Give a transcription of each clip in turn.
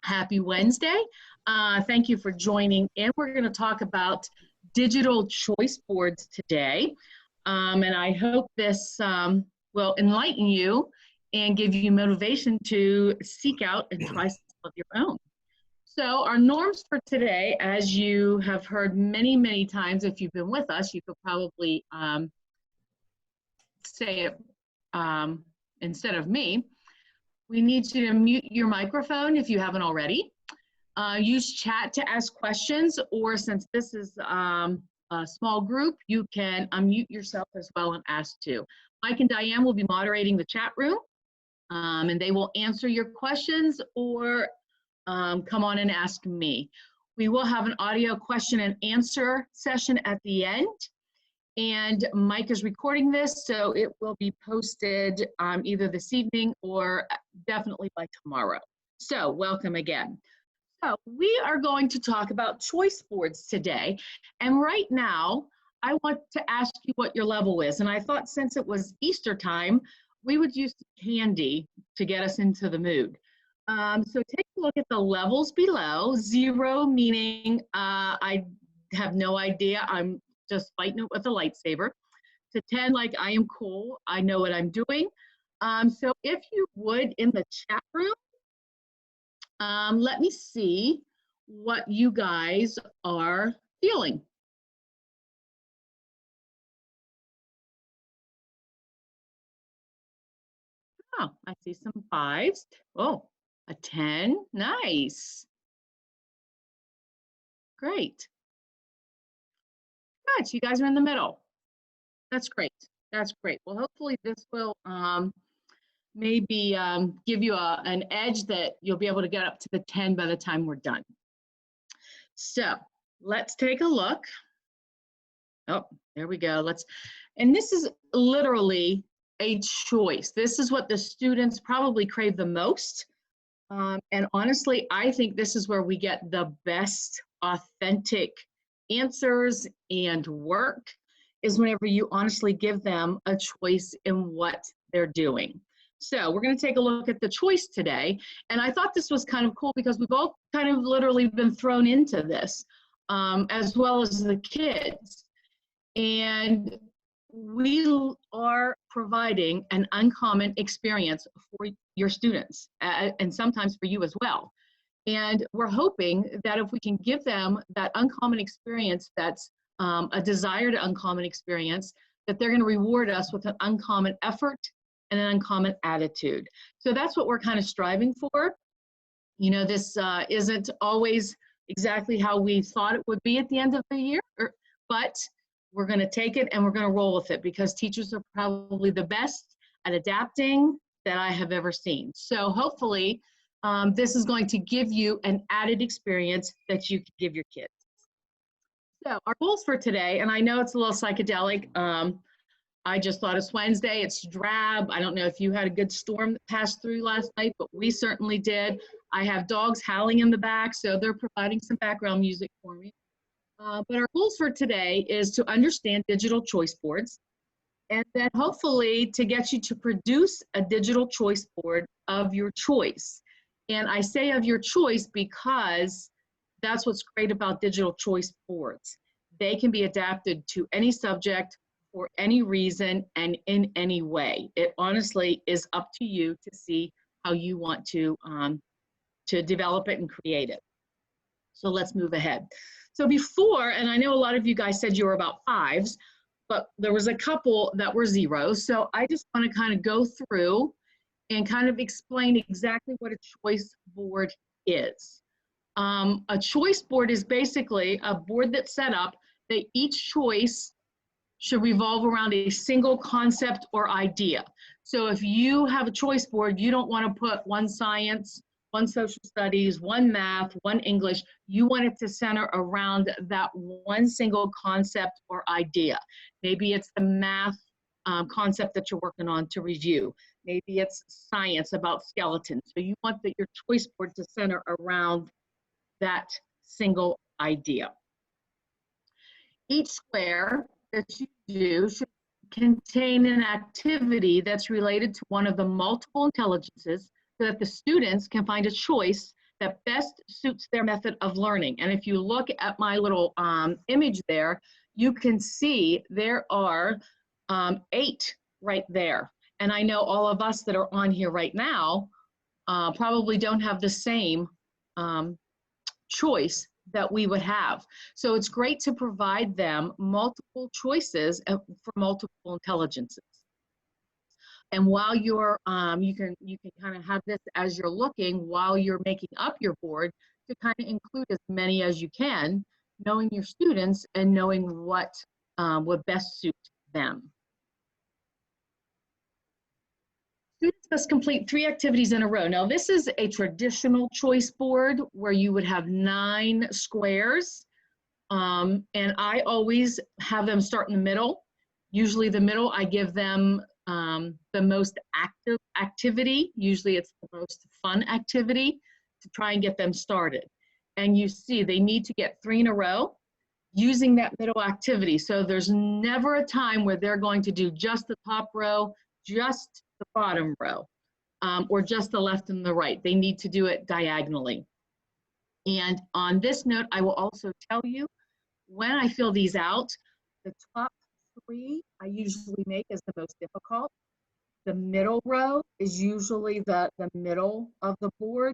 Happy Wednesday. Thank you for joining in. We're going to talk about digital choice boards today. And I hope this will enlighten you and give you motivation to seek out and try some of your own. So our norms for today, as you have heard many, many times, if you've been with us, you could probably say it instead of me. We need you to mute your microphone if you haven't already. Use chat to ask questions, or since this is a small group, you can unmute yourself as well and ask too. Mike and Diane will be moderating the chat room, and they will answer your questions or come on and ask me. We will have an audio question and answer session at the end. And Mike is recording this, so it will be posted either this evening or definitely by tomorrow. So welcome again. So we are going to talk about choice boards today. And right now, I want to ask you what your level is. And I thought since it was Easter time, we would use candy to get us into the mood. So take a look at the levels below. 0 meaning I have no idea. I'm just fighting it with a lightsaber, to 10 like I am cool, I know what I'm doing. So if you would, in the chat room, let me see what you guys are feeling. Oh, I see some 5s. Oh, a 10, nice. Great. Good, you guys are in the middle. That's great. That's great. Well, hopefully this will maybe give you an edge that you'll be able to get up to the 10 by the time we're done. So let's take a look. Oh, there we go. And this is literally a choice. This is what the students probably crave the most. And honestly, I think this is where we get the best authentic answers and work, is whenever you honestly give them a choice in what they're doing. So we're going to take a look at the choice today. And I thought this was kind of cool because we've all kind of literally been thrown into this, as well as the kids. And we are providing an uncommon experience for your students, and sometimes for you as well. And we're hoping that if we can give them that uncommon experience, that's a desired uncommon experience, that they're going to reward us with an uncommon effort and an uncommon attitude. So that's what we're kind of striving for. You know, this isn't always exactly how we thought it would be at the end of the year, but we're going to take it and we're going to roll with it, because teachers are probably the best at adapting that I have ever seen. So hopefully this is going to give you an added experience that you can give your kids. So our goals for today, and I know it's a little psychedelic. I just thought it's Wednesday, it's drab. I don't know if you had a good storm that passed through last night, but we certainly did. I have dogs howling in the back, so they're providing some background music for me. But our goals for today is to understand digital choice boards, and then hopefully to get you to produce a digital choice board of your choice. And I say of your choice because that's what's great about digital choice boards. They can be adapted to any subject for any reason and in any way. It honestly is up to you to see how you want to develop it and create it. So let's move ahead. So before, and I know a lot of you guys said you were about 5s, but there was a couple that were 0s. So I just want to kind of go through and kind of explain exactly what a choice board is. A choice board is basically a board that's set up that each choice should revolve around a single concept or idea. So if you have a choice board, you don't want to put one science, one social studies, one math, one English. You want it to center around that one single concept or idea. Maybe it's the math concept that you're working on to review. Maybe it's science about skeletons. So you want your choice board to center around that single idea. Each square that you do should contain an activity that's related to one of the multiple intelligences so that the students can find a choice that best suits their method of learning. And if you look at my little image there, you can see there are 8 right there. And I know all of us that are on here right now probably don't have the same choice that we would have. So it's great to provide them multiple choices for multiple intelligences. And while you're, you can kind of have this as you're looking while you're making up your board to kind of include as many as you can, knowing your students and knowing what would best suit them. Students must complete 3 activities in a row. Now, this is a traditional choice board where you would have 9 squares. And I always have them start in the middle. Usually the middle, I give them the most active activity. Usually it's the most fun activity to try and get them started. And you see they need to get 3 in a row using that middle activity. So there's never a time where they're going to do just the top row, just the bottom row, or just the left and the right. They need to do it diagonally. And on this note, I will also tell you when I fill these out, the top 3 I usually make as the most difficult. The middle row is usually the middle of the board,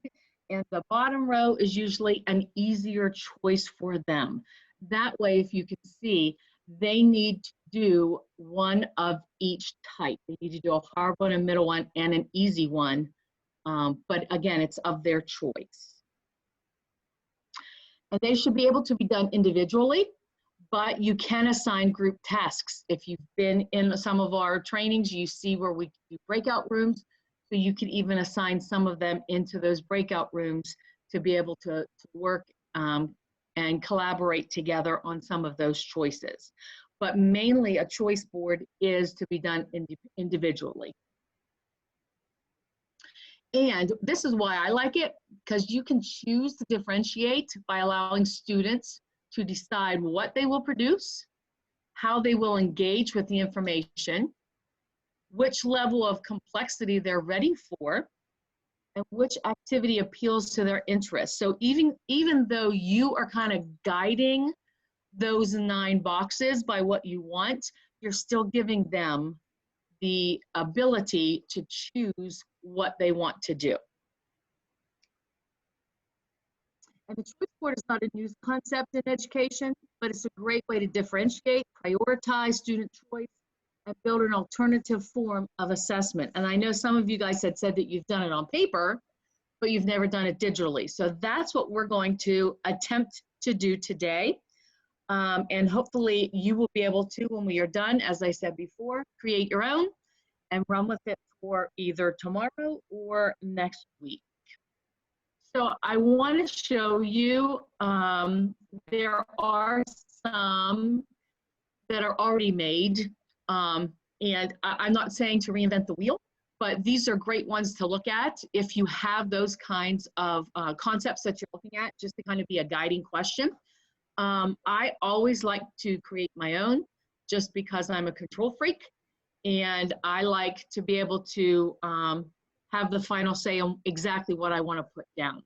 and the bottom row is usually an easier choice for them. That way, if you can see, they need to do one of each type. They need to do a hard one, a middle one, and an easy one. But again, it's of their choice. And they should be able to be done individually, but you can assign group tasks. If you've been in some of our trainings, you see where we do breakout rooms. So you can even assign some of them into those breakout rooms to be able to work and collaborate together on some of those choices. But mainly a choice board is to be done individually. And this is why I like it, because you can choose to differentiate by allowing students to decide what they will produce, how they will engage with the information, which level of complexity they're ready for, and which activity appeals to their interests. So even though you are kind of guiding those 9 boxes by what you want, you're still giving them the ability to choose what they want to do. And the choice board is not a new concept in education, but it's a great way to differentiate, prioritize student choice, and build an alternative form of assessment. And I know some of you guys had said that you've done it on paper, but you've never done it digitally. So that's what we're going to attempt to do today. And hopefully you will be able to, when we are done, as I said before, create your own and run with it for either tomorrow or next week. So I want to show you, there are some that are already made. And I'm not saying to reinvent the wheel, but these are great ones to look at if you have those kinds of concepts that you're looking at, just to kind of be a guiding question. I always like to create my own just because I'm a control freak, and I like to be able to have the final say on exactly what I want to put down.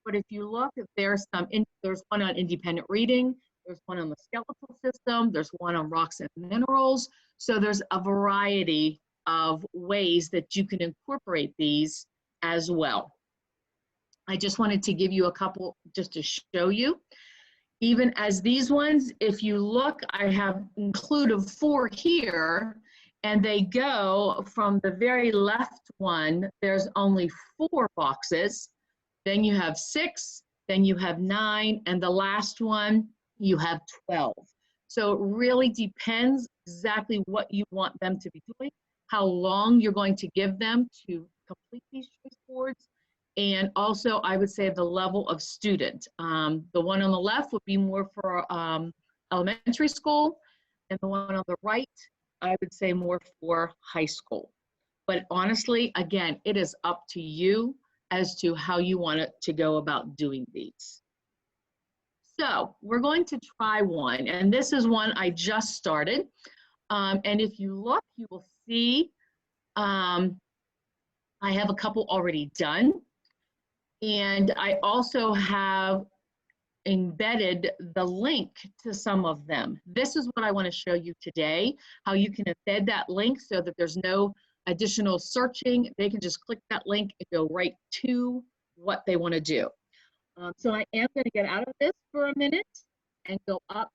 But if you look, there's one on independent reading, there's one on the skeletal system, there's one on rocks and minerals. So there's a variety of ways that you can incorporate these as well. I just wanted to give you a couple just to show you. Even as these ones, if you look, I have included 4 here, and they go from the very left one, there's only 4 boxes. Then you have 6, then you have 9, and the last one, you have 12. So it really depends exactly what you want them to be doing, how long you're going to give them to complete these choice boards, and also I would say the level of student. The one on the left would be more for elementary school, and the one on the right, I would say more for high school. But honestly, again, it is up to you as to how you want it to go about doing these. So we're going to try one, and this is one I just started. And if you look, you will see I have a couple already done. And I also have embedded the link to some of them. This is what I want to show you today, how you can embed that link so that there's no additional searching. They can just click that link and go right to what they want to do. So I am going to get out of this for a minute and go up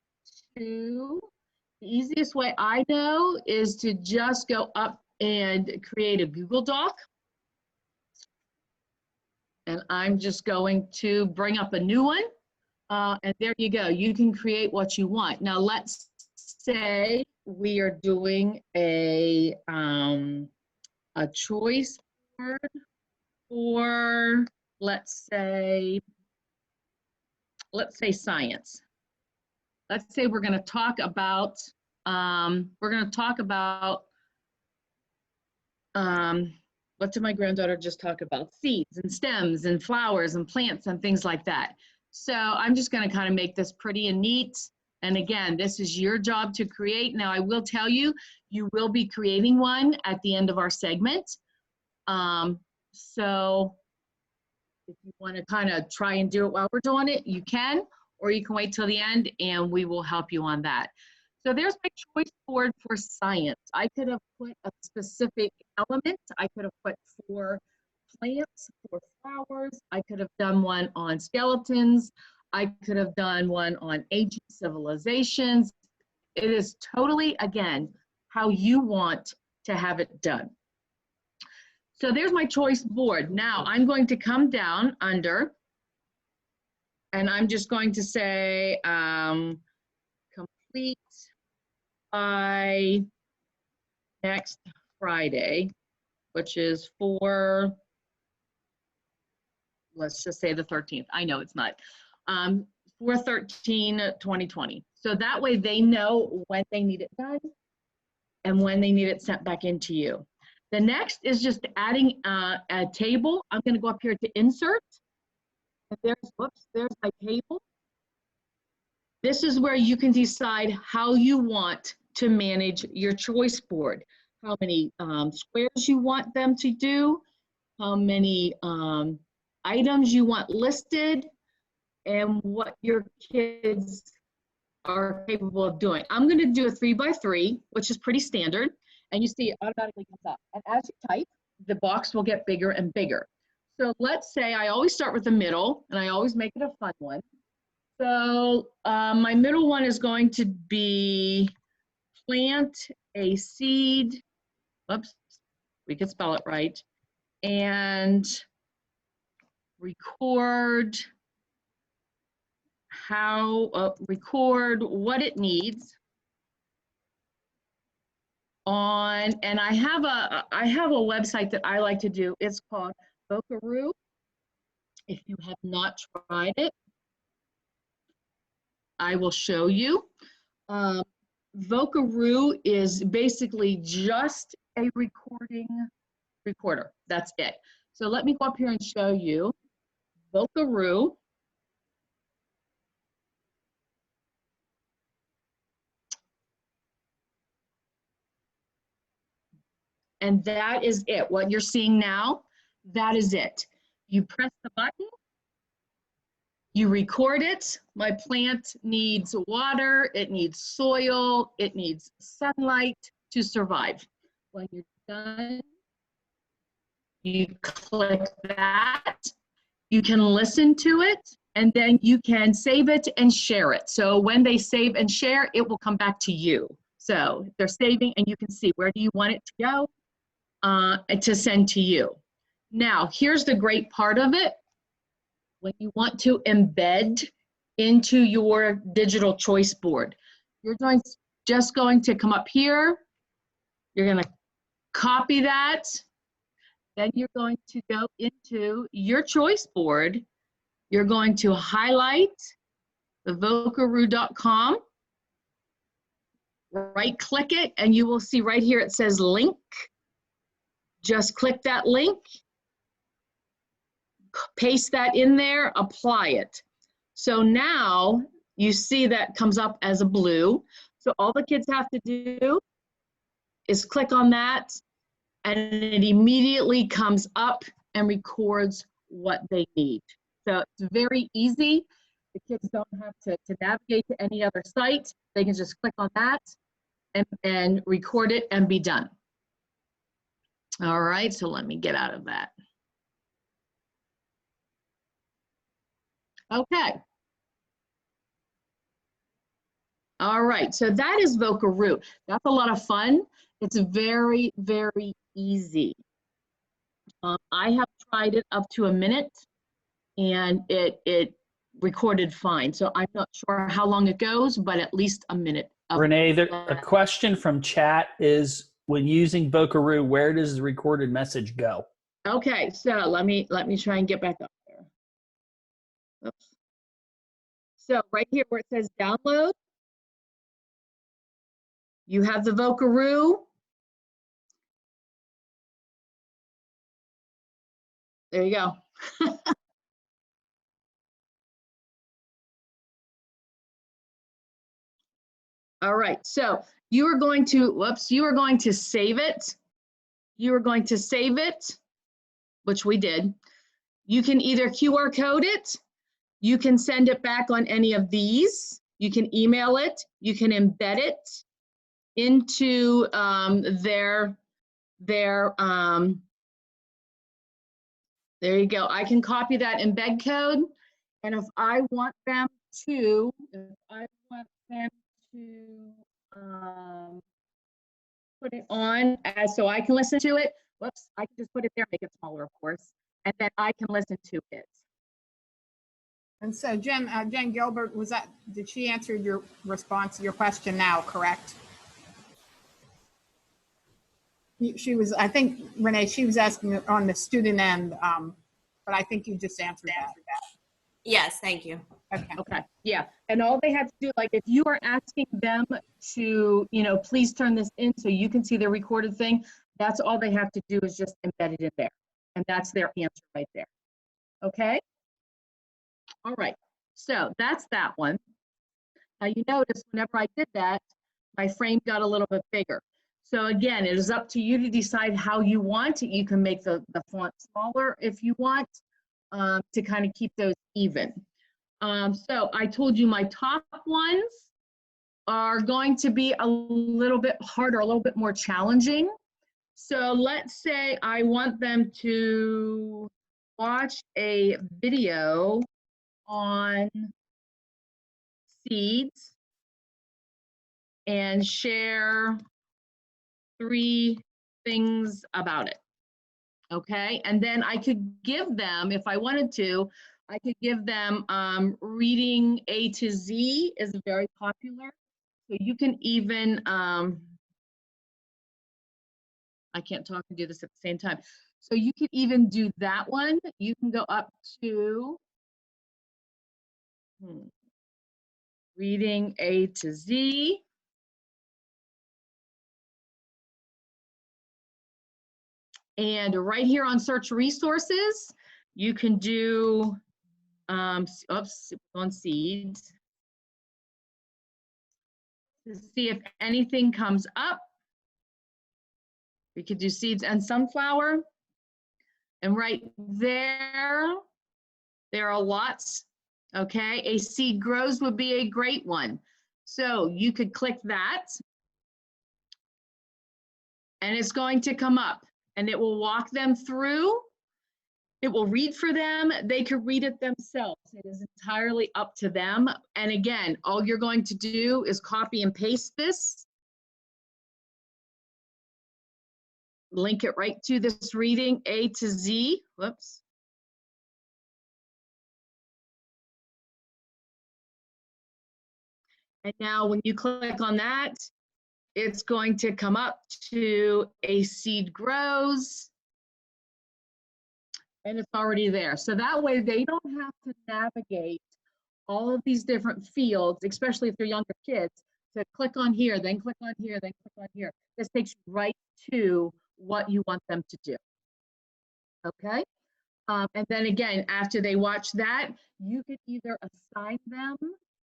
to, the easiest way I know is to just go up and create a Google Doc. And I'm just going to bring up a new one. And there you go. You can create what you want. Now, let's say we are doing a choice board for, let's say science. Let's say we're going to talk about, what did my granddaughter just talk about? Seeds and stems and flowers and plants and things like that. So I'm just going to kind of make this pretty and neat. And again, this is your job to create. Now, I will tell you, you will be creating one at the end of our segment. So if you want to kind of try and do it while we're doing it, you can, or you can wait till the end and we will help you on that. So there's my choice board for science. I could have put a specific element. I could have put 4 plants, 4 flowers. I could have done one on skeletons. I could have done one on ancient civilizations. It is totally, again, how you want to have it done. So there's my choice board. Now I'm going to come down under, and I'm just going to say complete by next Friday, which is for, let's just say the 13th. I know it's not. 4/13/2020. So that way they know when they need it done and when they need it sent back into you. The next is just adding a table. I'm going to go up here to insert. And there's my table. This is where you can decide how you want to manage your choice board. How many squares you want them to do, how many items you want listed, and what your kids are capable of doing. I'm going to do a 3x3, which is pretty standard, and you see it automatically comes up. And as you type, the box will get bigger and bigger. So let's say I always start with the middle, and I always make it a fun one. So my middle one is going to be plant a seed, whoops, we could spell it right, and record record what it needs on, and I have a website that I like to do. It's called Vocaroo. If you have not tried it, I will show you. Vocaroo is basically just a recorder. That's it. So let me go up here and show you Vocaroo. And that is it. What you're seeing now, that is it. You press the button, you record it. My plant needs water, it needs soil, it needs sunlight to survive. When you're done, you click that. You can listen to it, and then you can save it and share it. So when they save and share, it will come back to you. So they're saving, and you can see where do you want it to go to send to you. Now, here's the great part of it. When you want to embed into your digital choice board, you're just going to come up here. You're going to copy that. Then you're going to go into your choice board. You're going to highlight the vocaroo.com, right click it, and you will see right here it says link. Just click that link, paste that in there, apply it. So now you see that comes up as a blue. So all the kids have to do is click on that, and it immediately comes up and records what they need. So it's very easy. The kids don't have to navigate to any other site. They can just click on that and record it and be done. All right, so let me get out of that. Okay. All right, so that is Vocaroo. That's a lot of fun. It's very, very easy. I have tried it up to a minute and it recorded fine. So I'm not sure how long it goes, but at least a minute. Renee, a question from chat is, when using Vocaroo, where does the recorded message go? Okay, so let me try and get back up there. Oops. So right here where it says download, you have the Vocaroo. There you go. All right, so you are going to, you are going to save it. You are going to save it, which we did. You can either QR code it, you can send it back on any of these, you can email it, you can embed it into there you go. I can copy that embed code, and if I want them to, put it on as so I can listen to it. Whoops, I can just put it there, make it smaller, of course, and then I can listen to it. And so Jen Gilbert, did she answer your response, your question now, correct? She was, I think, Renee, she was asking on the student end, but I think you just answered that. Yes, thank you. Okay, yeah, and all they have to do, like if you are asking them to, please turn this in so you can see the recorded thing, that's all they have to do is just embed it in there. And that's their answer right there. Okay? All right, so that's that one. Now you notice whenever I did that, my frame got a little bit bigger. So again, it is up to you to decide how you want it. You can make the font smaller if you want to kind of keep those even. So I told you my top ones are going to be a little bit harder, a little bit more challenging. So let's say I want them to watch a video on seeds and share 3 things about it. Okay, and then I could give them, if I wanted to, I could give them reading A to Z is very popular. So you can even, I can't talk and do this at the same time. So you can even do that one. You can go up to reading A to Z. And right here on search resources, you can do, oops, on seeds. To see if anything comes up. We could do seeds and sunflower. And right there are lots. Okay, a seed grows would be a great one. So you could click that and it's going to come up and it will walk them through. It will read for them. They could read it themselves. It is entirely up to them. And again, all you're going to do is copy and paste this. Link it right to this reading A to Z. Whoops. And now when you click on that, it's going to come up to a seed grows. And it's already there. So that way they don't have to navigate all of these different fields, especially if they're younger kids, to click on here, then click on here, then click on here. This takes you right to what you want them to do. Okay? And then again, after they watch that, you could either assign them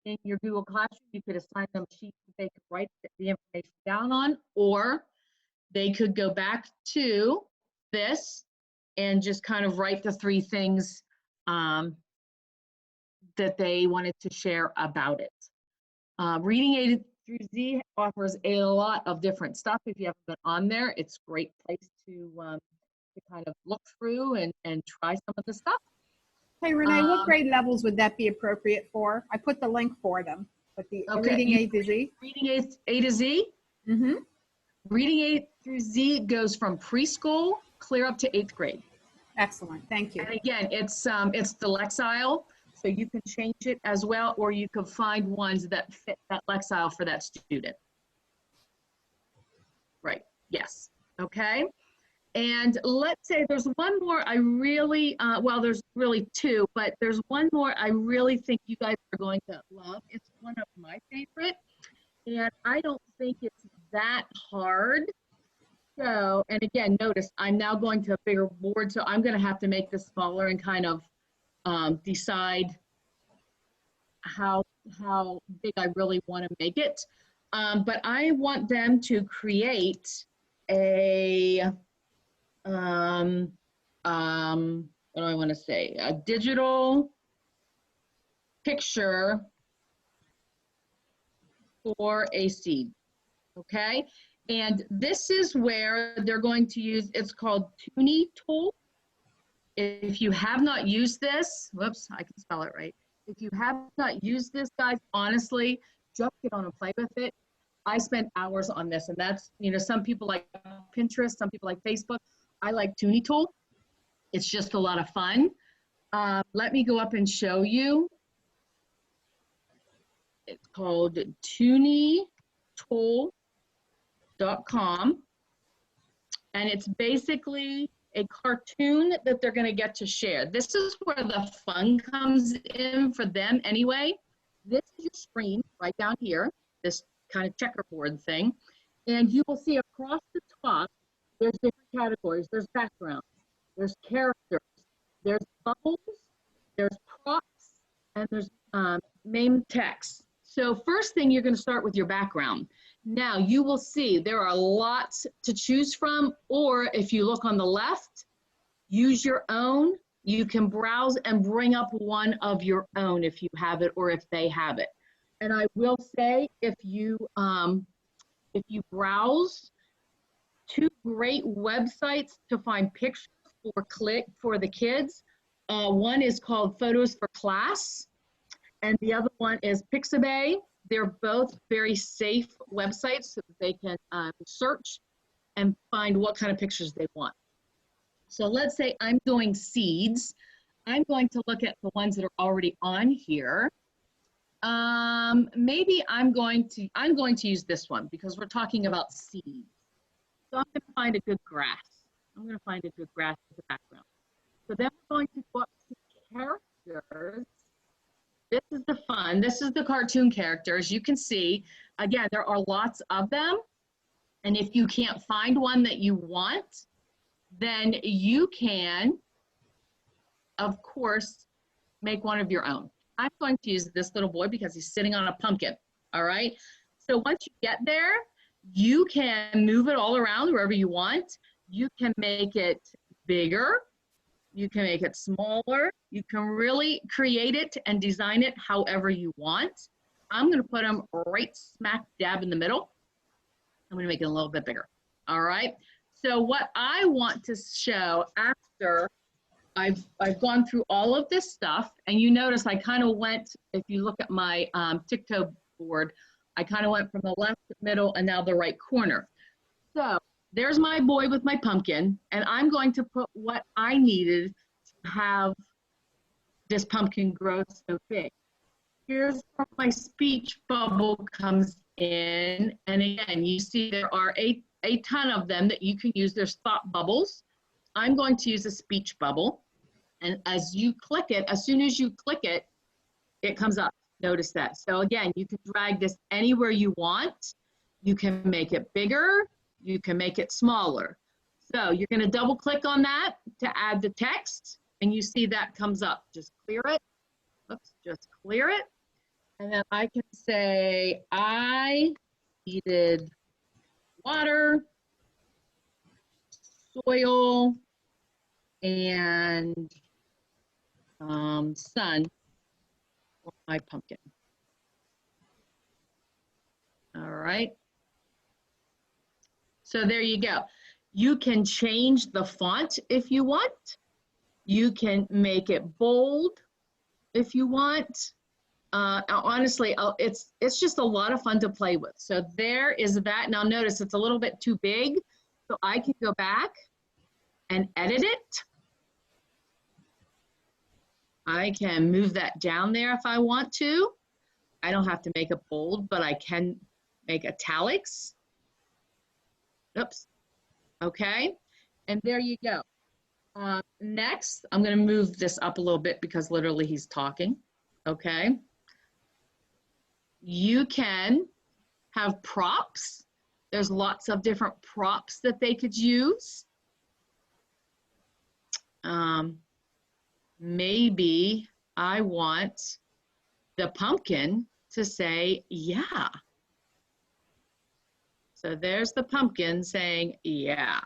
in your Google Classroom, you could assign them sheets that they could write the information down on, or they could go back to this and just kind of write the 3 things that they wanted to share about it. Reading A through Z offers a lot of different stuff. If you haven't been on there, it's a great place to kind of look through and try some of the stuff. Hey, Renee, what grade levels would that be appropriate for? I put the link for them, but the reading A to Z? Reading A to Z? Mm-hmm. Reading A through Z goes from preschool clear up to 8th grade. Excellent, thank you. And again, it's the Lexile, so you can change it as well, or you can find ones that fit that Lexile for that student. Right, yes, okay. And let's say there's one more I really, well, there's really 2, but there's one more I really think you guys are going to love. It's one of my favorite, and I don't think it's that hard. So, and again, notice I'm now going to a bigger board, so I'm going to have to make this smaller and kind of decide how big I really want to make it. But I want them to create a, what do I want to say? A digital picture for a seed, okay? And this is where they're going to use, it's called Toonie Tool. If you have not used this, whoops, I can spell it right. If you have not used this, guys, honestly, just get on and play with it. I spent hours on this, and that's, you know, some people like Pinterest, some people like Facebook. I like Toonie Tool. It's just a lot of fun. Let me go up and show you. It's called ToonieTool.com, and it's basically a cartoon that they're going to get to share. This is where the fun comes in for them anyway. This is your screen right down here, this kind of checkerboard thing, and you will see across the top there's different categories. There's backgrounds, there's characters, there's bubbles, there's props, and there's main text. So first thing, you're going to start with your background. Now you will see there are lots to choose from, or if you look on the left, use your own. You can browse and bring up one of your own if you have it or if they have it. And I will say, if you browse, 2 great websites to find pictures for the kids. One is called Photos for Class, and the other one is Pixabay. They're both very safe websites so that they can search and find what kind of pictures they want. So let's say I'm doing seeds. I'm going to look at the ones that are already on here. Maybe I'm going to use this one because we're talking about seeds. So I'm going to find a good grass. I'm going to find a good grass as a background. So then we're going to go up to characters. This is the fun. This is the cartoon characters. You can see, again, there are lots of them. And if you can't find one that you want, then you can, of course, make one of your own. I'm going to use this little boy because he's sitting on a pumpkin, all right? So once you get there, you can move it all around wherever you want. You can make it bigger. You can make it smaller. You can really create it and design it however you want. I'm going to put them right smack dab in the middle. I'm going to make it a little bit bigger. All right. So what I want to show after I've gone through all of this stuff, and you notice I kind of went, if you look at my TikTok board, I kind of went from the left, middle, and now the right corner. So there's my boy with my pumpkin, and I'm going to put what I needed to have this pumpkin grow so big. Here's where my speech bubble comes in, and again, you see there are a ton of them that you can use. There's thought bubbles. I'm going to use a speech bubble, and as you click it, as soon as you click it, it comes up. Notice that. So again, you can drag this anywhere you want. You can make it bigger. You can make it smaller. So you're going to double click on that to add the text, and you see that comes up. Just clear it. Oops, just clear it. And then I can say, I needed water, soil, and sun for my pumpkin. All right. So there you go. You can change the font if you want. You can make it bold if you want. Honestly, it's just a lot of fun to play with. So there is that. Now notice it's a little bit too big, so I can go back and edit it. I can move that down there if I want to. I don't have to make it bold, but I can make italics. Oops. Okay. And there you go. Next, I'm going to move this up a little bit because literally he's talking. Okay. You can have props. There's lots of different props that they could use. Maybe I want the pumpkin to say, yeah. So there's the pumpkin saying, yeah.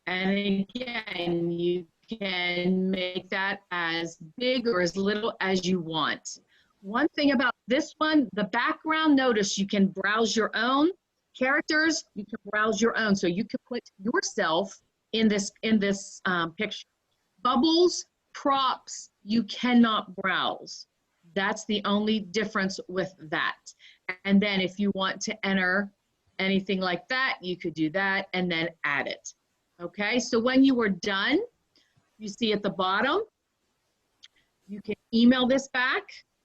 And again, you can make that as big or as little as you want. One thing about this one, the background, notice you can browse your own characters. You can browse your own. So you can put yourself in this picture. Bubbles, props, you cannot browse. That's the only difference with that. And then if you want to enter anything like that, you could do that and then add it. Okay, so when you are done, you see at the bottom, you can email this back.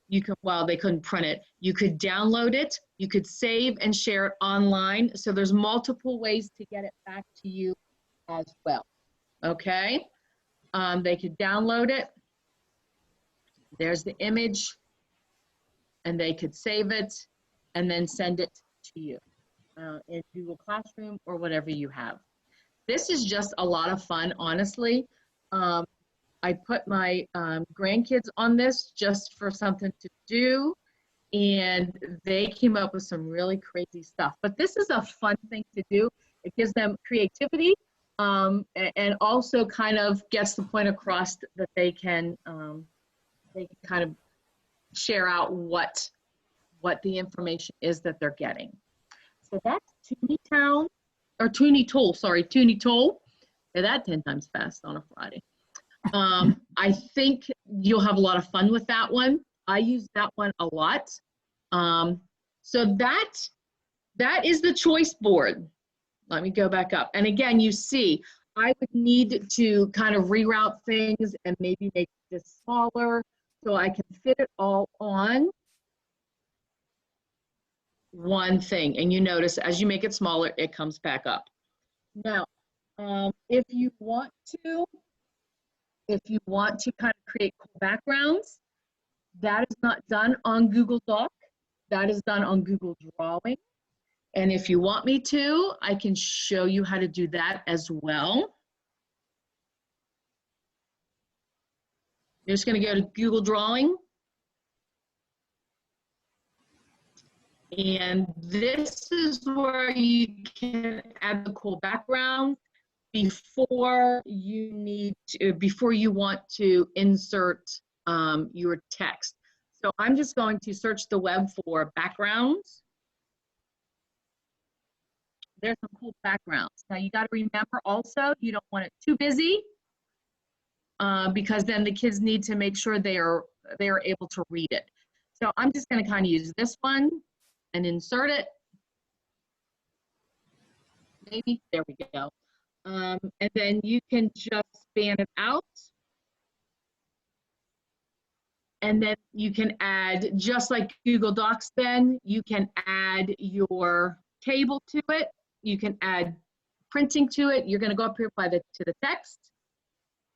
You can, well, they couldn't print it. You could download it. You could save and share it online. So there's multiple ways to get it back to you as well. Okay, they could download it. There's the image, and they could save it and then send it to you in Google Classroom or whatever you have. This is just a lot of fun, honestly. I put my grandkids on this just for something to do, and they came up with some really crazy stuff. But this is a fun thing to do. It gives them creativity and also kind of gets the point across that they can kind of share out what the information is that they're getting. So that's Toonie Town, or Toonie Toll, sorry, Toonie Toll. Say that 10 times fast on a Friday. I think you'll have a lot of fun with that one. I use that one a lot. So that is the choice board. Let me go back up. And again, you see, I would need to kind of reroute things and maybe make this smaller so I can fit it all on one thing. And you notice as you make it smaller, it comes back up. Now, if you want to kind of create cool backgrounds, that is not done on Google Doc. That is done on Google Drawing. And if you want me to, I can show you how to do that as well. You're just going to go to Google Drawing. And this is where you can add the cool background before you want to insert your text. So I'm just going to search the web for backgrounds. There's some cool backgrounds. Now you got to remember also, you don't want it too busy because then the kids need to make sure they are able to read it. So I'm just going to kind of use this one and insert it. Maybe, there we go. And then you can just span it out. And then you can add, just like Google Docs then, you can add your table to it. You can add printing to it. You're gonna go up here to the text,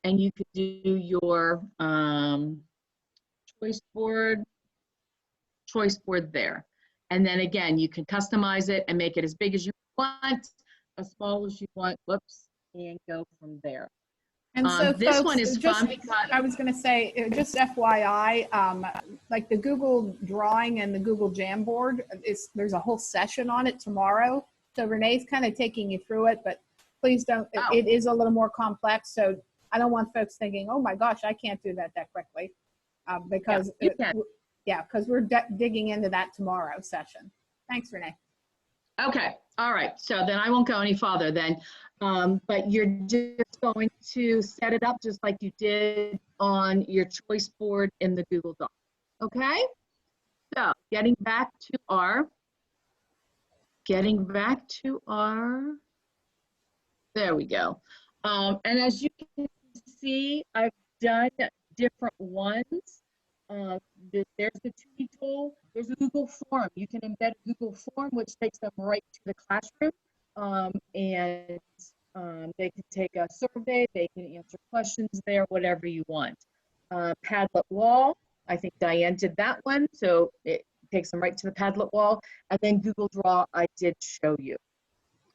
and you could do your choice board there. And then again, you can customize it and make it as big as you want, as small as you want, whoops, and go from there. And so this folks, one is fun because I was going to say, just FYI, like the Google Drawing and the Google Jamboard, there's a whole session on it tomorrow. So Renee's kind of taking you through it, but please don't, it is a little more complex. So I don't want folks thinking, oh my gosh, I can't do that quickly. Because you can. because we're digging into that tomorrow session. Thanks, Renee. Okay, all right, so then I won't go any farther then. But you're just going to set it up just like you did on your choice board in the Google Doc. Okay, so getting back to our, there we go. And as you can see, I've done different ones. There's the 2D tool. There's a Google form. You can embed a Google form, which takes them right to the classroom. And they can take a survey. They can answer questions there, whatever you want. Padlet wall. I think Diane did that one. So it takes them right to the Padlet wall. And then Google Draw, I did show you.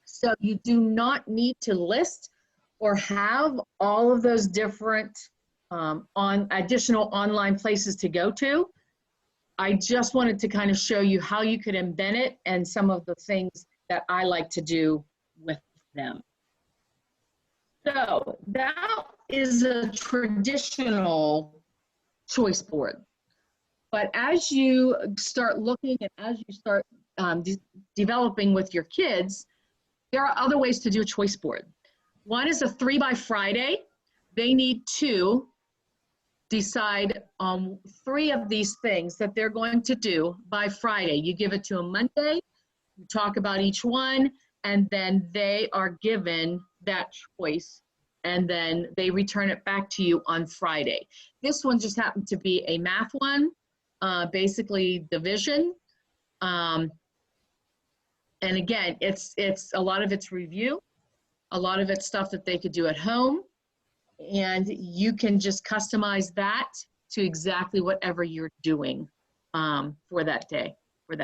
So you do not need to list or have all of those different on additional online places to go to. I just wanted to kind of show you how you could embed it and some of the things that I like to do with them. So that is a traditional choice board. But as you start looking and as you start developing with your kids, there are other ways to do a choice board. One is a 3 by Friday. They need to decide on 3 of these things that they're going to do by Friday. You give it to them Monday, you talk about each one, and then they are given that choice, and then they return it back to you on Friday. This one just happened to be a math one, basically division. And again, it's a lot of it's review, a lot of it's stuff that they could do at home, and you can just customize that to exactly whatever you're doing for that day, or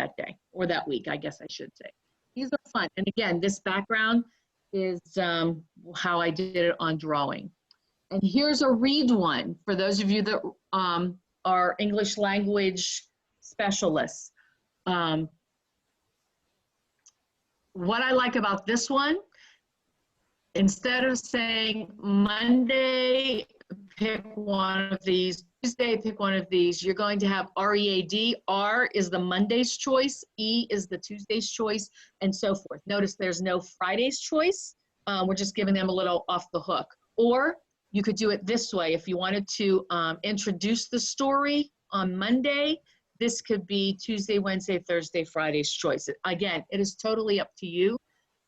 that week, I guess I should say. These are fun. And again, this background is how I did it on drawing. And here's a read one for those of you that are English language specialists. What I like about this one, instead of saying Monday, pick one of these, Tuesday, pick one of these, you're going to have READ. R is the Monday's choice, E is the Tuesday's choice, and so forth. Notice there's no Friday's choice. We're just giving them a little off the hook. Or you could do it this way. If you wanted to introduce the story on Monday, this could be Tuesday, Wednesday, Thursday, Friday's choice. Again, it is totally up to you.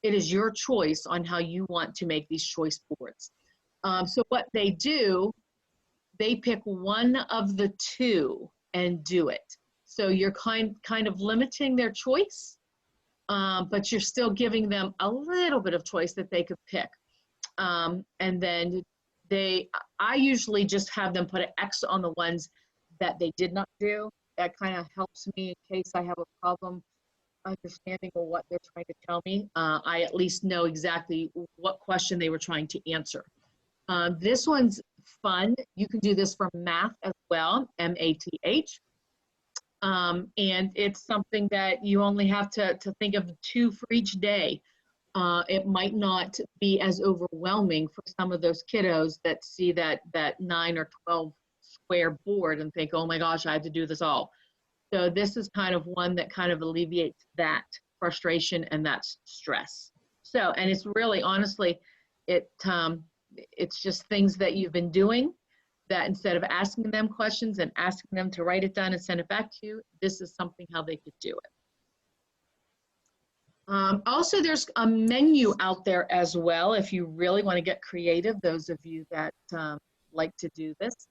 It is your choice on how you want to make these choice boards. So what they do, they pick one of the 2 and do it. So you're kind of limiting their choice, but you're still giving them a little bit of choice that they could pick. And then I usually just have them put an X on the ones that they did not do. That kind of helps me in case I have a problem understanding what they're trying to tell me. I at least know exactly what question they were trying to answer. This one's fun. You can do this for math as well, M-A-T-H. And it's something that you only have to think of 2 for each day. It might not be as overwhelming for some of those kiddos that see that 9 or 12 square board and think, oh my gosh, I have to do this all. So this is kind of one that kind of alleviates that frustration and that stress. So, and it's really, honestly, it's just things that you've been doing that instead of asking them questions and asking them to write it down and send it back to you, this is something how they could do it. Also, there's a menu out there as well if you really want to get creative, those of you that like to do this.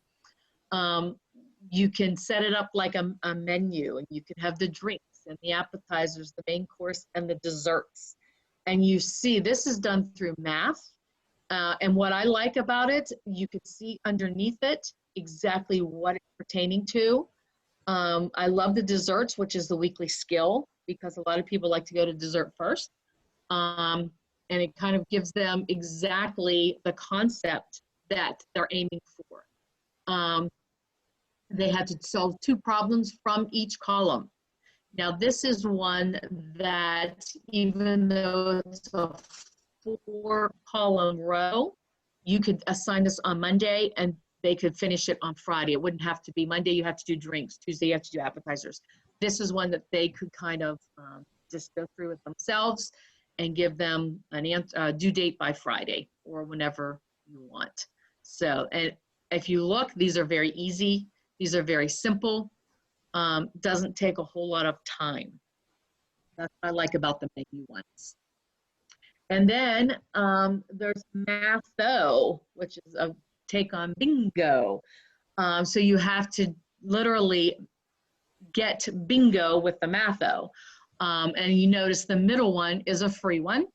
You can set it up like a menu, and you can have the drinks and the appetizers, the main course, and the desserts. And you see this is done through math. And what I like about it, you can see underneath it exactly what it's pertaining to. I love the desserts, which is the weekly skill, because a lot of people like to go to dessert first. And it kind of gives them exactly the concept that they're aiming for. They had to solve 2 problems from each column. Now this is one that, even though it's a 4-column row, you could assign this on Monday and they could finish it on Friday. It wouldn't have to be Monday, you have to do drinks. Tuesday, you have to do appetizers. This is one that they could kind of just go through with themselves and give them an due date by Friday or whenever you want. So, and if you look, these are very easy. These are very simple. Doesn't take a whole lot of time. That's what I like about the menu ones. And then there's Matho, which is a take on bingo. So you have to literally get bingo with the Matho. And you notice the middle one is a free one.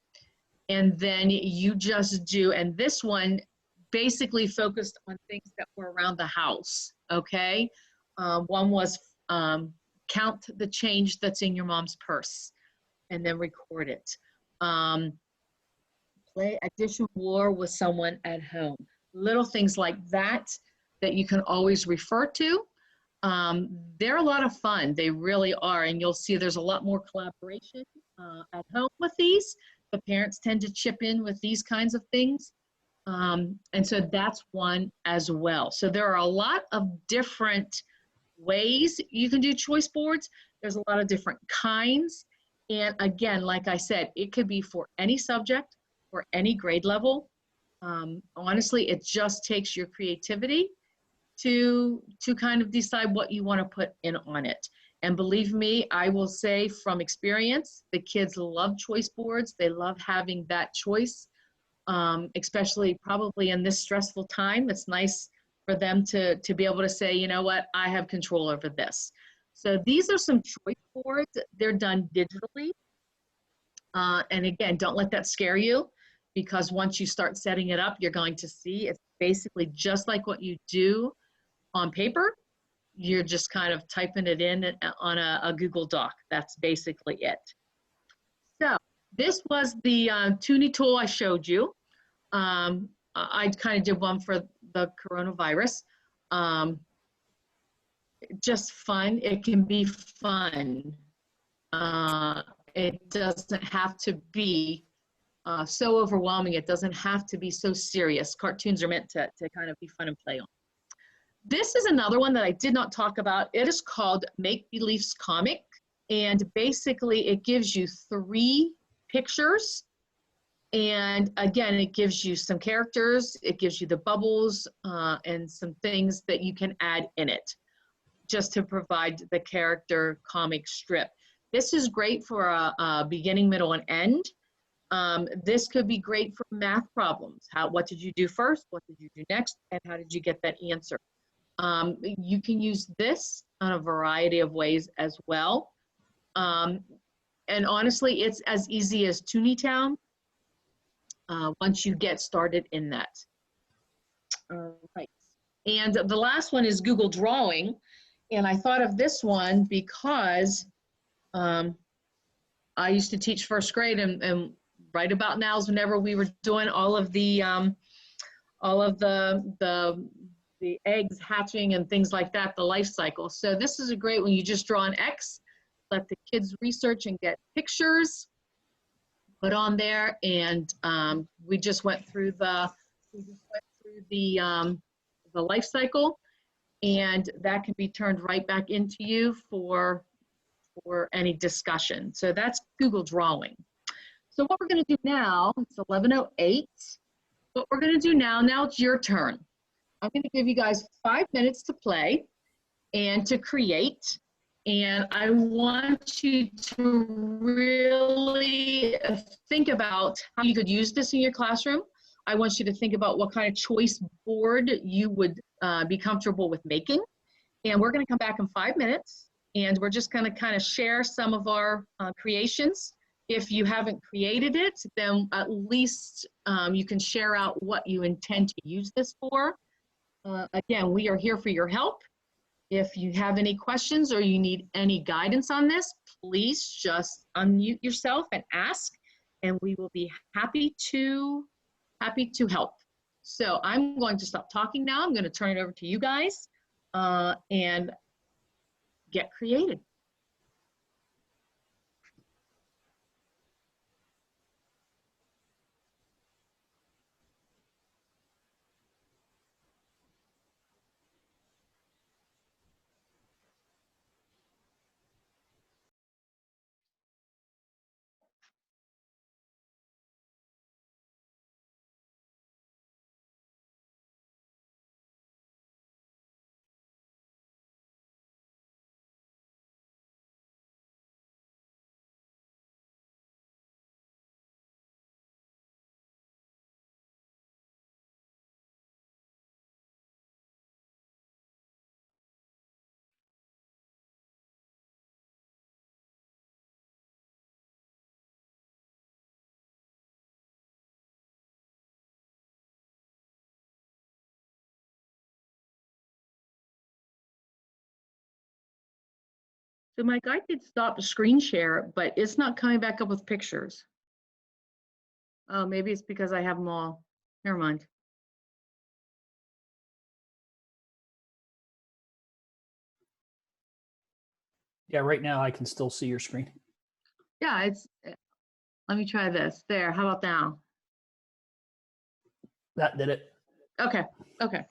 And then you just do, and this one basically focused on things that were around the house, okay? One was count the change that's in your mom's purse and then record it. Play addition war with someone at home. Little things like that that you can always refer to. They're a lot of fun. They really are. And you'll see there's a lot more collaboration at home with these. The parents tend to chip in with these kinds of things. And so that's one as well. So there are a lot of different ways you can do choice boards. There's a lot of different kinds. And again, like I said, it could be for any subject or any grade level. Honestly, it just takes your creativity to kind of decide what you want to put in on it. And believe me, I will say from experience, the kids love choice boards. They love having that choice, especially probably in this stressful time. It's nice for them to be able to say, you know what, I have control over this. So these are some choice boards. They're done digitally. And again, don't let that scare you, because once you start setting it up, you're going to see it's basically just like what you do on paper. You're just kind of typing it in on a Google Doc. That's basically it. So this was the Toonie tool I showed you. I kind of did one for the coronavirus. Just fun. It can be fun. It doesn't have to be so overwhelming. It doesn't have to be so serious. Cartoons are meant to kind of be fun and play on. This is another one that I did not talk about. It is called Make Beliefs Comic. And basically it gives you 3 pictures. And again, it gives you some characters. It gives you the bubbles and some things that you can add in it just to provide the character comic strip. This is great for a beginning, middle, and end. This could be great for math problems. What did you do first? What did you do next? And how did you get that answer? You can use this on a variety of ways as well. And honestly, it's as easy as Toontown once you get started in that. Right. And the last one is Google Drawing. And I thought of this one because I used to teach first grade, and right about now is whenever we were doing all of the eggs hatching and things like that, the life cycle. So this is a great one. You just draw an X, let the kids research and get pictures put on there. And we just went through the life cycle, and that can be turned right back into you for any discussion. So that's Google Drawing. So what we're going to do now, it's 11:08. What we're going to do now it's your turn. I'm going to give you guys 5 minutes to play and to create. And I want you to really think about how you could use this in your classroom. I want you to think about what kind of choice board you would be comfortable with making. And we're going to come back in 5 minutes, and we're just going to kind of share some of our creations. If you haven't created it, then at least you can share out what you intend to use this for. Again, we are here for your help. If you have any questions or you need any guidance on this, please just unmute yourself and ask, and we will be happy to help. So I'm going to stop talking now. I'm going to turn it over to you guys and get created. So Mike, I did stop screen share, but it's not coming back up with pictures. Oh, maybe it's because I have them all. Never mind. Yeah, right now I can still see your screen. Yeah, let me try this. There, how about now? That did it. Okay, okay.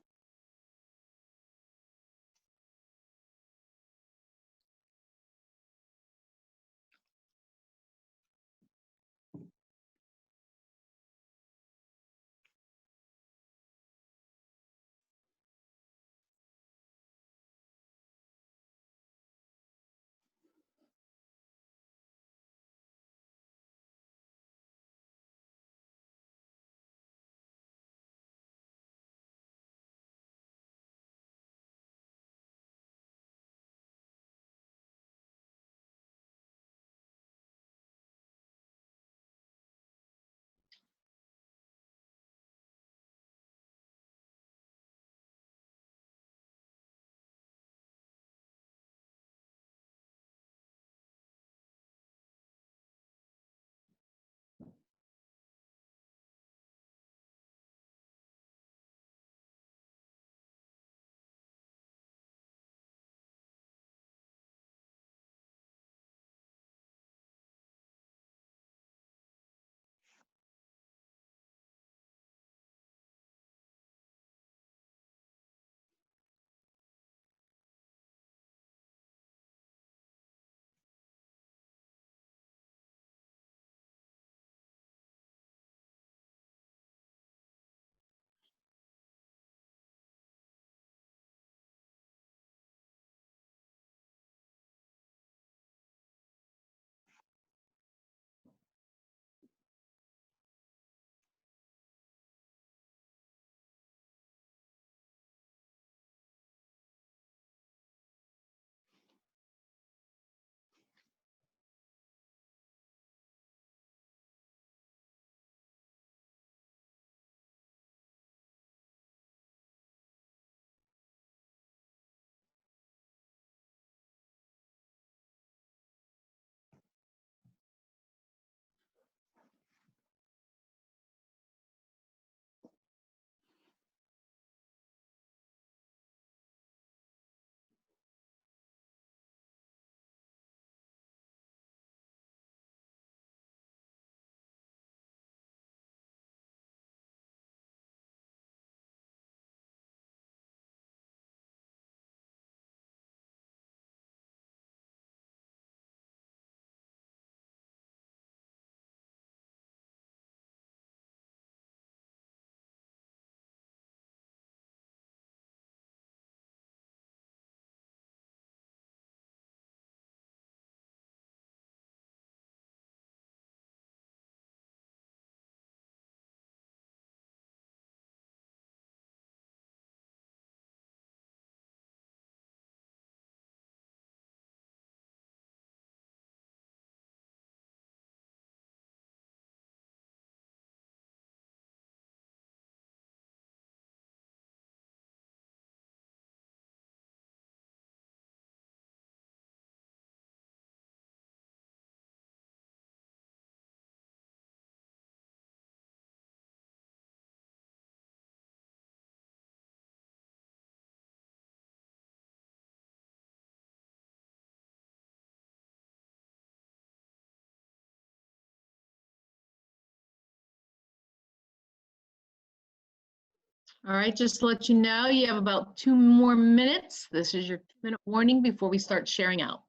All right, just to let you know, you have about 2 more minutes. This is your 2-minute warning before we start sharing out.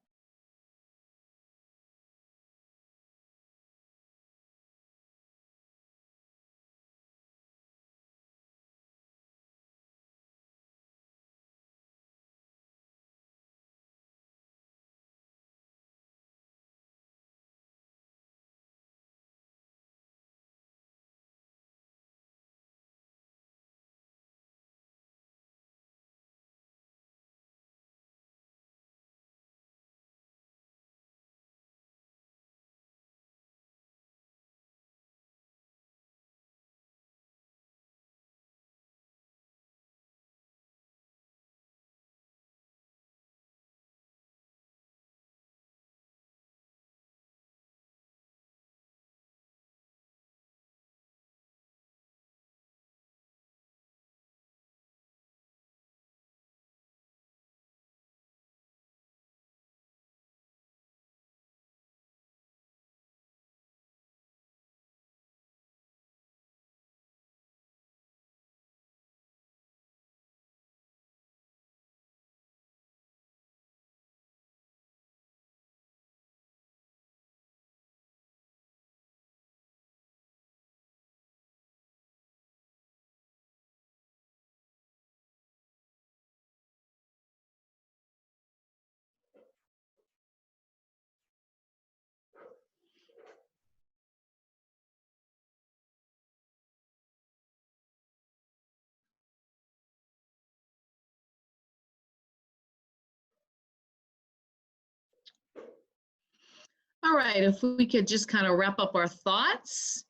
All right, if we could just kind of wrap up our thoughts.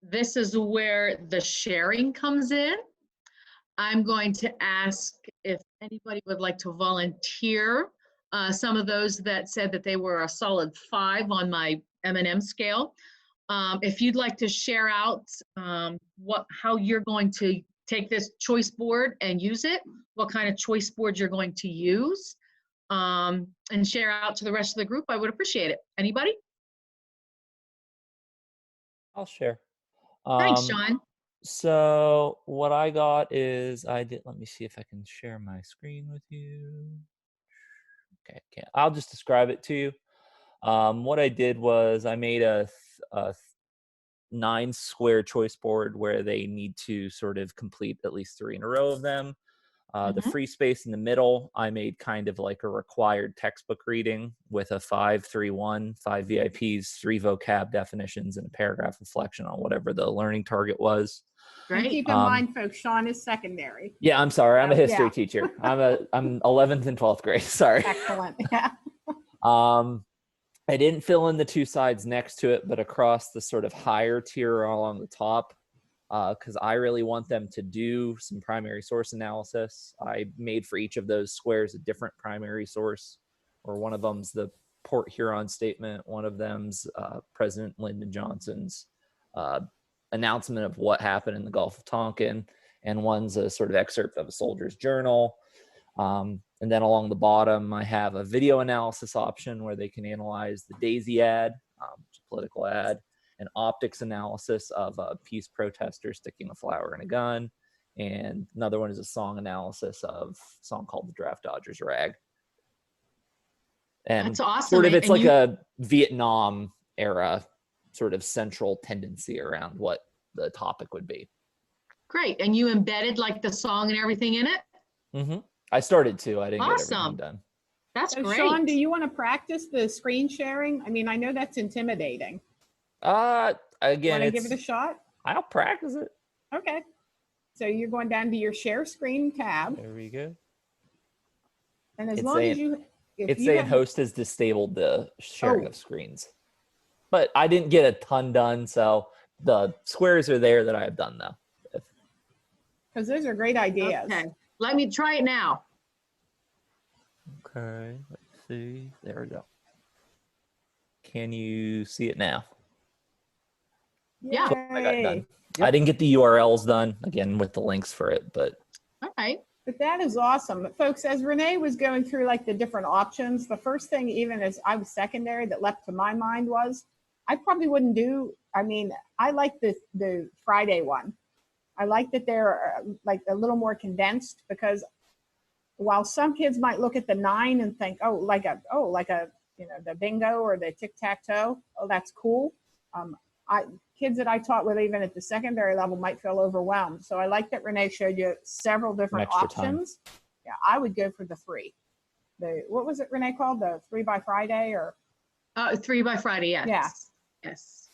This is where the sharing comes in. I'm going to ask if anybody would like to volunteer. Some of those that said that they were a solid 5 on my M&M scale. If you'd like to share out how you're going to take this choice board and use it, what kind of choice board you're going to use, and share out to the rest of the group, I would appreciate it. Anybody? I'll share. Thanks, Sean. So what I got is let me see if I can share my screen with you. Okay, can't. I'll just describe it to you. What I did was I made a 9 square choice board where they need to sort of complete at least 3 in a row of them. The free space in the middle, I made kind of like a required textbook reading with a 5-3-1, 5 VIPs, 3 vocab definitions, and a paragraph reflection on whatever the learning target was. And Great. keep in mind, folks, Sean is secondary. Yeah, I'm sorry. I'm a history Yeah. teacher. I'm 11th and 12th grade. Sorry. Excellent. Yeah. I didn't fill in the 2 sides next to it, but across the sort of higher tier along the top, because I really want them to do some primary source analysis. I made for each of those squares a different primary source, or one of them's the Port Huron statement, one of them's President Lyndon Johnson's announcement of what happened in the Gulf of Tonkin, and one's a sort of excerpt of a soldier's journal. And then along the bottom, I have a video analysis option where they can analyze the Daisy ad, which is a political ad, an optics analysis of a peace protester sticking a flower in a gun, and another one is a song analysis of a song called The Draft Dodgers Rag. And That's awesome. sort of, it's And like a Vietnam era sort of central tendency around what the topic would be. Great. And you embedded like the song and everything in it? Mm-hmm. I started to. I didn't get Awesome. everything done. That's So great. Sean, do you want to practice the screen sharing? I mean, I know that's intimidating. Again, Want to give it a shot? I'll practice it. Okay. So you're going down to your share screen tab. There we go. And as It's long as saying- you, if It's you saying have- host has disabled the sharing Oh. of screens. But I didn't get a ton done, so the squares are there that I have done though. because those are great ideas. Okay. Let me try it now. Okay, let's see. There we go. Can you see it now? Yeah. I got done. Yay. I didn't get the URLs done, again, with the links for it, but All right. But that is awesome. But folks, as Renee was going through like the different options, the first thing, even as I was secondary, that leapt to my mind was, I probably wouldn't do, I mean, I like the Friday one. I like that they're like a little more condensed, because while some kids might look at the 9 and think, like a, you know, the bingo or the tic-tac-toe, oh, that's cool. Kids that I taught with even at the secondary level might feel overwhelmed. So I like that Renee showed you several different extra time. options. Yeah, I would go for the 3. What was it, Renee, called? The 3 by Friday, or? 3 by Friday, yes. Yeah. Yes.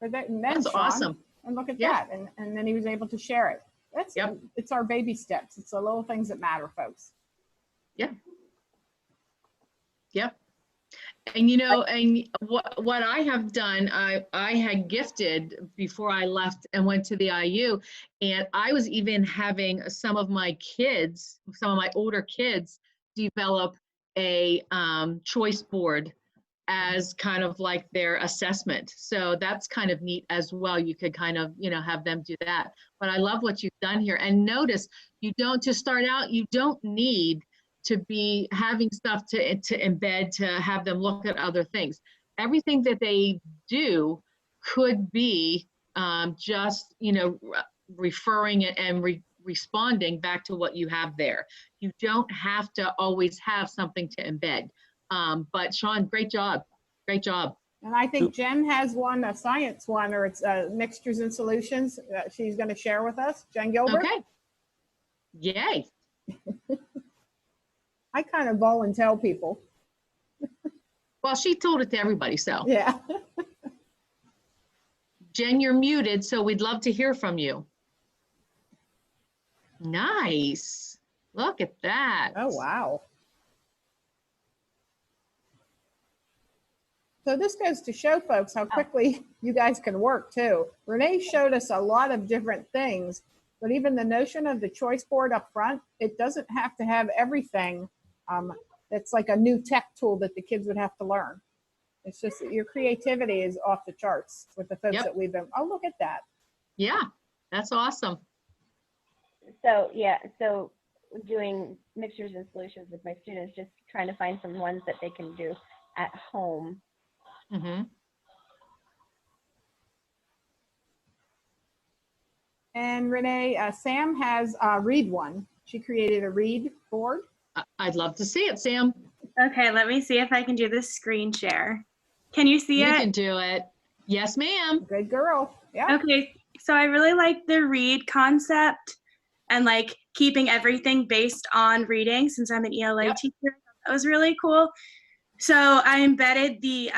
And then That's Sean, awesome. And look at Yeah. that. And then he was able to share it. Yep. It's our baby steps. It's the little things that matter, folks. Yep. And you know, and what I have done, I had gifted before I left and went to the IU, and I was even having some of my older kids develop a choice board as kind of like their assessment. So that's kind of neat as well. You could kind of, you know, have them do that. But I love what you've done here. And notice, you don't, to start out, you don't need to be having stuff to embed, to have them look at other things. Everything that they do could be just, you know, referring and responding back to what you have there. You don't have to always have something to embed. But Sean, great job. Great job. And I think Jen has one, a science one, or it's mixtures and solutions. She's going to share with us. Jen Gilbert. Okay. Yay. I kind of volunteer people. Well, she told it to everybody, so. Yeah. Jen, you're muted, so we'd love to hear from you. Nice. Look at that. Oh, wow. So this goes to show folks how quickly you guys can work too. Renee showed us a lot of different things, but even the notion of the choice board up front, it doesn't have to have everything. That's like a new tech tool that the kids would have to learn. It's just that your creativity is off the charts with the folks Yep. that we've been, oh, look at that. Yeah, that's awesome. So yeah, so doing mixtures and solutions with my students, just trying to find some ones that they can do at home. Mm-hmm. And Renee, Sam has Read One. She created a read board. I'd love to see it, Sam. Okay, let me see if I can do this screen share. Can you see You it? can do it. Yes, ma'am. Good girl. Yeah. Okay, so I really like the read concept and like keeping everything based on reading since I'm an ELA Yep. teacher. That was really cool. So I embedded the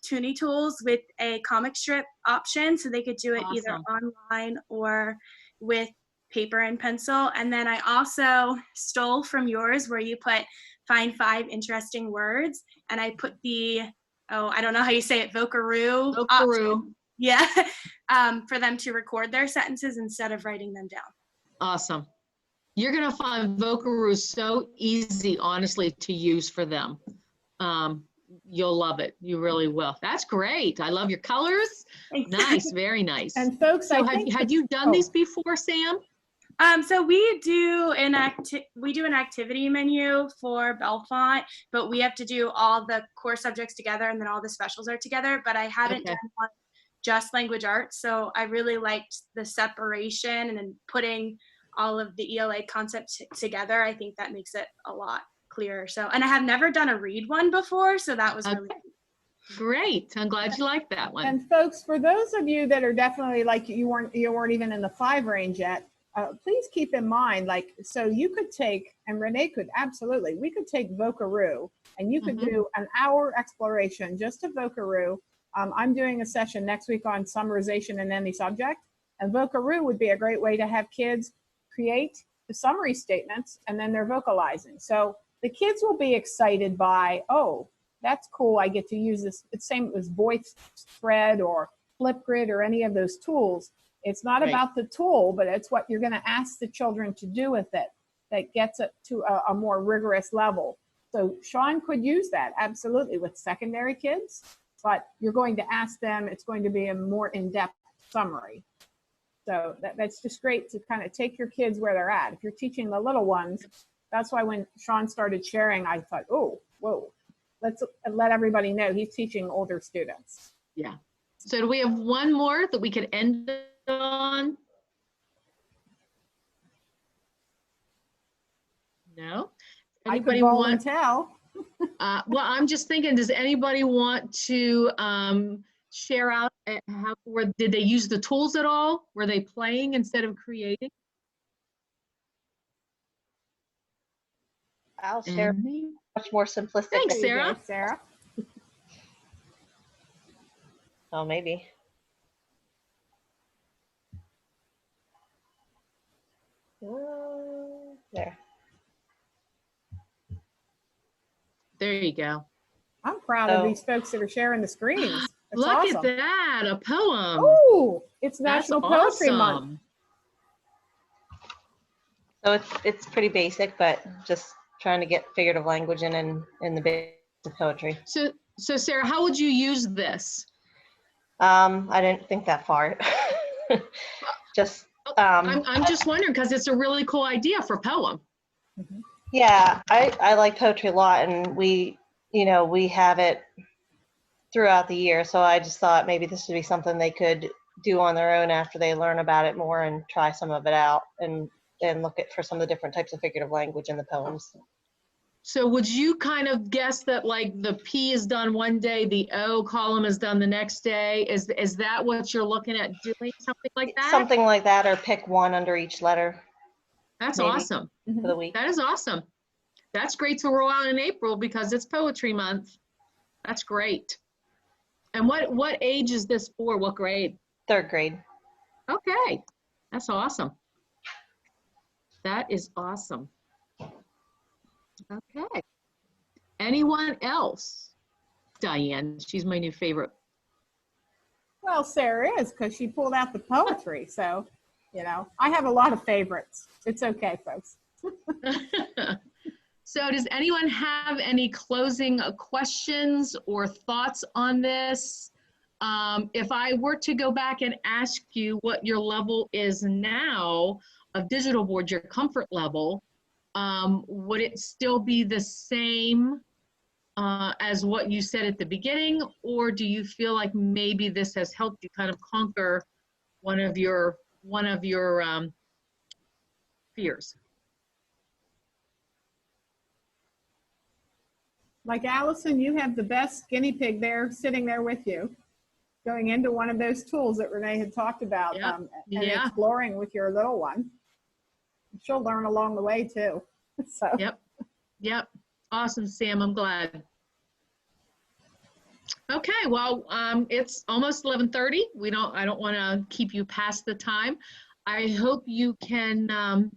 Toonie tools with a comic strip option so they could do it either Awesome. online or with paper and pencil. And then I also stole from yours where you put find 5 interesting words, and I put the, I don't know how you say it, Vocaroo. Vocaroo. Yeah, for them to record their sentences instead of writing them down. Awesome. You're going to find Vocaroo so easy, honestly, to use for them. You'll love it. You really will. That's great. I love your colors. Nice. Very nice. And folks, So I think had you done oh. these before, Sam? So we do an activity menu for Bellefonte, but we have to do all the core subjects together and then all the specials are together. But I haven't Okay. done one just language arts, so I really liked the separation and then putting all of the ELA concepts together. I think that makes it a lot clearer. So, and I have never done a read one before, so that was really Okay. Great. I'm glad you liked that one. And folks, for those of you that are definitely like you weren't even in the 5 range yet, please keep in mind, like, so you could take, and Renee could absolutely, we could take Vocaroo and you could do an hour exploration just of Vocaroo. I'm doing a session next week on summarization in any subject, and Vocaroo would be a great way to have kids create the summary statements and then they're vocalizing. So the kids will be excited by, oh, that's cool, I get to use this. It's same as VoiceThread or Flipgrid or any of those tools. It's not Right. about the tool, but it's what you're going to ask the children to do with it that gets it to a more rigorous level. So Sean could use that absolutely with secondary kids, but you're going to ask them, it's going to be a more in-depth summary. So that's just great to kind of take your kids where they're at. If you're teaching the little ones, that's why when Sean started sharing, I thought, oh, whoa, let's let everybody know he's teaching older students. Yeah. So do we have one more that we could end on? No? I could Anybody roll want? and tell. Well, I'm just thinking, does anybody want to share out did they use the tools at all? Were they playing instead of creating? I'll share Any? much more simplistic. Thanks, There you Sarah. go, Sarah. Oh, maybe. There. There you go. I'm proud of Oh. these folks that are sharing the screens. That's Look awesome. at that, a poem. Oh, it's That's National Poetry Month. awesome. So it's pretty basic, but just trying to get figurative language in the basic poetry. So Sarah, how would you use this? I didn't think that far. Just I'm just wondering because it's a really cool idea for poem. yeah, I like poetry a lot, and we have it throughout the year. So I just thought maybe this would be something they could do on their own after they learn about it more and try some of it out and look for some of the different types of figurative language in the poems. So would you kind of guess that like the P is done one day, the O column is done the next day? Is that what you're looking at doing, something like that? Something like that, or pick one under each letter That's maybe. awesome. for the week. That is awesome. That's great to roll out in April because it's Poetry Month. That's great. And what age is this for? What grade? 3rd grade. Okay, that's awesome. That is awesome. Okay. Anyone else? Diane. She's my new favorite. Well, Sarah is, because she pulled out the poetry. So, I have a lot of favorites. It's okay, folks. So does anyone have any closing questions or thoughts on this? If I were to go back and ask you what your level is now of digital board, your comfort level, would it still be the same as what you said at the beginning, or do you feel like maybe this has helped you kind of conquer one of your fears? Like Allison, you have the best guinea pig there sitting there with you, going into one of those tools that Renee had talked about, Yep. and Yeah. exploring with your little one. She'll learn along the way too. So. Yep. Awesome, Sam. I'm glad. Okay, well, it's almost 11:30. I don't want to keep you past the time. I hope you can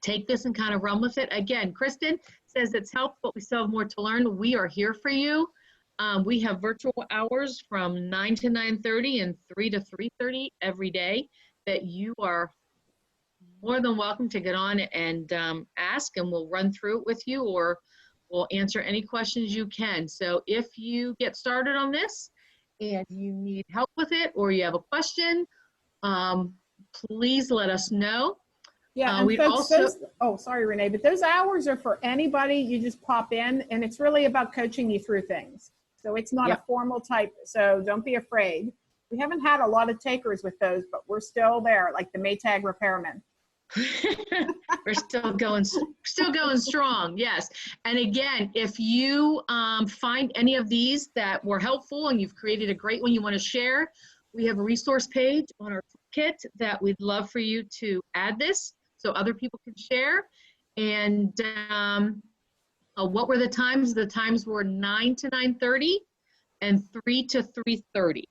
take this and kind of run with it. Again, Kristen says it's helped, but we still have more to learn. We are here for you. We have virtual hours from 9 to 9:30 and 3 to 3:30 every day that you are more than welcome to get on and ask, and we'll run through it with you, or we'll answer any questions you can. So if you get started on this and you need help with it, or you have a question, please let us know. Yeah, and we'd folks, also, sorry, Renee, but those hours are for anybody. You just pop in, and it's really about coaching you through things. So it's not Yep. a formal type, so don't be afraid. We haven't had a lot of takers with those, but we're still there, like the Maytag repairman. we're still going strong. Yes. And again, if you find any of these that were helpful and you've created a great one you want to share, we have a resource page on our kit that we'd love for you to add this so other people can share. And what were the times? The times were 9 to 9:30 and 3 to 3:30.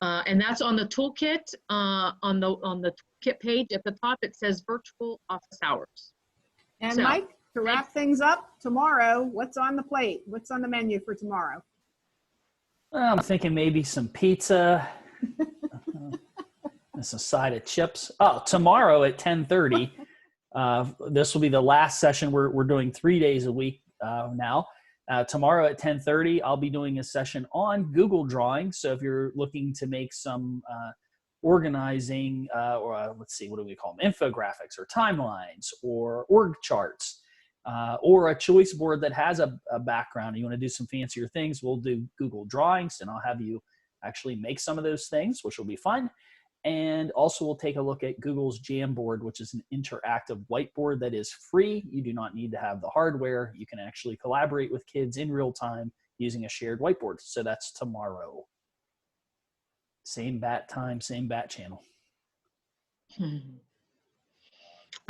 And that's on the toolkit, on the toolkit page at the top. It says virtual office hours. And So, Mike, to wrap things up, tomorrow, what's on the plate? What's on the menu for tomorrow? I'm thinking maybe some pizza, and a side of chips. Oh, tomorrow at 10:30. This will be the last session. We're doing 3 days a week now. Tomorrow at 10:30, I'll be doing a session on Google Drawing. So if you're looking to make some organizing, or let's see, what do we call them? Infographics or timelines or org charts, or a choice board that has a background, you want to do some fancier things, we'll do Google Drawings, and I'll have you actually make some of those things, which will be fun. And also we'll take a look at Google's Jamboard, which is an interactive whiteboard that is free. You do not need to have the hardware. You can actually collaborate with kids in real time using a shared whiteboard. So that's tomorrow. Same bat time, same bat channel. All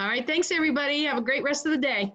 right. Thanks, everybody. Have a great rest of the day.